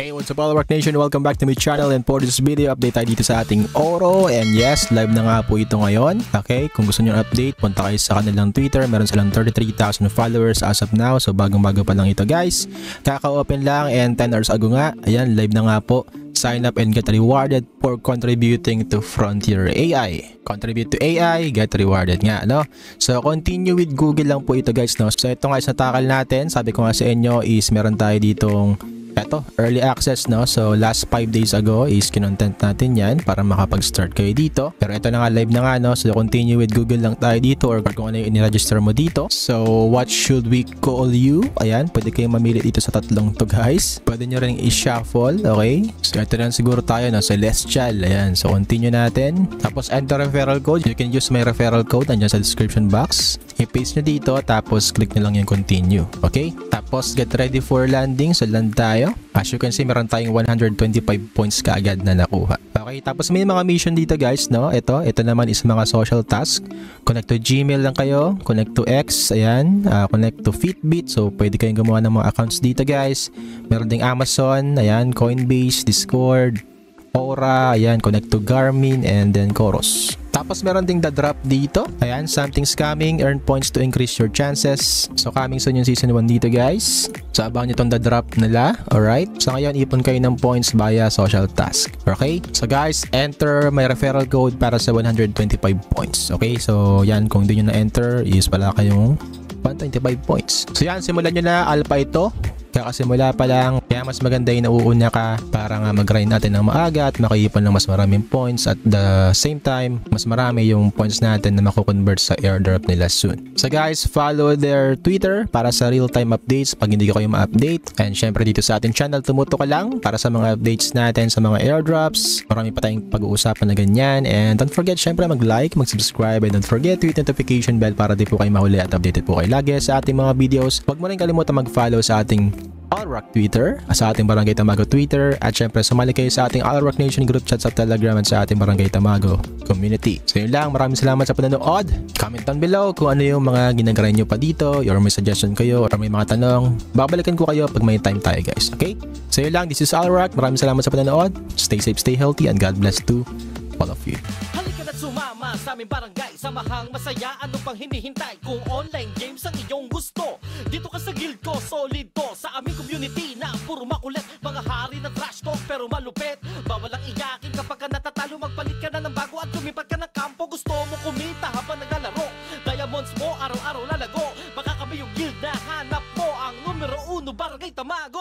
Hey, what's up all Rock Nation? Welcome back to my channel, and for this video, update tayo dito sa ating Oro. And yes, live na nga po ito ngayon. Okay, kung gusto nyo update, punta kayo sa kanilang Twitter. Meron silang 33,000 followers as of now. So bagong-bago pa lang ito guys. Kaka-open lang and 10 hours ago nga. Ayan, live na nga po. Sign up and get rewarded for contributing to Frontier AI. Contribute to AI, get rewarded nga, no? So continue with Google lang po ito guys, no? So ito nga is natakal natin. Sabi ko nga sa inyo is meron tayo ditong early access, no? So last 5 days ago is kinontent natin yan para makapag-start kayo dito. Pero ito na nga, live na nga, no? So continue with Google lang tayo dito or kung ano yung in-register mo dito. So what should we call you? Ayan, pwede kayong mamili dito sa tatlong to guys. Pwede nyo rin i-shuffle, okay? So ito na siguro tayo, no? Celestial, ayan. So continue natin. Tapos enter referral code. You can use my referral code andyan sa description box. I-paste nyo dito, tapos click nyo lang yung continue, okay? Tapos get ready for landing. So land tayo. As you can see, meron tayong 125 points kaagad na nakuha. Okay, tapos may mga mission dito guys, no? Ito naman is mga social task. Connect to Gmail lang kayo, connect to X, ayan, connect to Fitbit. So pwede kayong gumawa ng mga accounts dito guys. Meron ding Amazon, ayan, Coinbase, Discord, Aura, ayan, connect to Garmin, and then Chorus. Tapos meron ding the-drop dito. Ayan, something's coming. Earn points to increase your chances. So coming soon yung season 1 dito guys. So abang nyo itong the-drop nila. Alright? So ngayon, ipon kayo ng points via social task. Okay? So guys, enter my referral code para sa 125 points. Okay? So yan, kung di nyo na-enter, is wala kayong 125 points. So yan, simulan nyo na. Alpha ito. Kakasimula pa lang, kaya mas maganda yung nauuna ka para nga mag-grind natin ng maaga at makaipon ng mas maraming points at the same time, mas marami yung points natin na makukonvert sa airdrop nila soon. So guys, follow their Twitter para sa real-time updates pag hindi ko kayo ma-update. And syempre dito sa ating channel, tumuto ka lang para sa mga updates natin sa mga airdrops. Marami pa tayong pag-uusapan na ganyan. And don't forget syempre mag-like, mag-subscribe, and don't forget to hit notification bell para di po kayo mahuli at updated po kayo lagi sa ating mga videos. Huwag mo rin kalimutan mag-follow sa ating All Rock Twitter, sa ating Barangay Tamago Twitter, at syempre sumali kayo sa ating All Rock Nation group chat sa Telegram at sa ating Barangay Tamago community. So yun lang, maraming salamat sa panonood. Comment down below kung ano yung mga ginagawa nyo pa dito, or may suggestion kayo, or may mga tanong. Babalikan ko kayo pag may time tayo guys, okay? So yun lang, this is All Rock. Maraming salamat sa panonood. Stay safe, stay healthy, and God bless to all of you. Sumama sa aming barangay, samahang masaya, ano pang hinihintay? Kung online games ang iyong gusto, dito ka sa guild ko, solid to. Sa aming community na puro makulit, mga hari na trash talk pero malupit. Bawal ang iyakin kapag ka natatalo, magpalit ka na ng bago at lumipat ka ng kampo. Gusto mo kumita habang naglalaro, diamonds mo araw-araw lalago. Baka kami yung guild na hanap mo, ang numero 1 Barangay Tamago.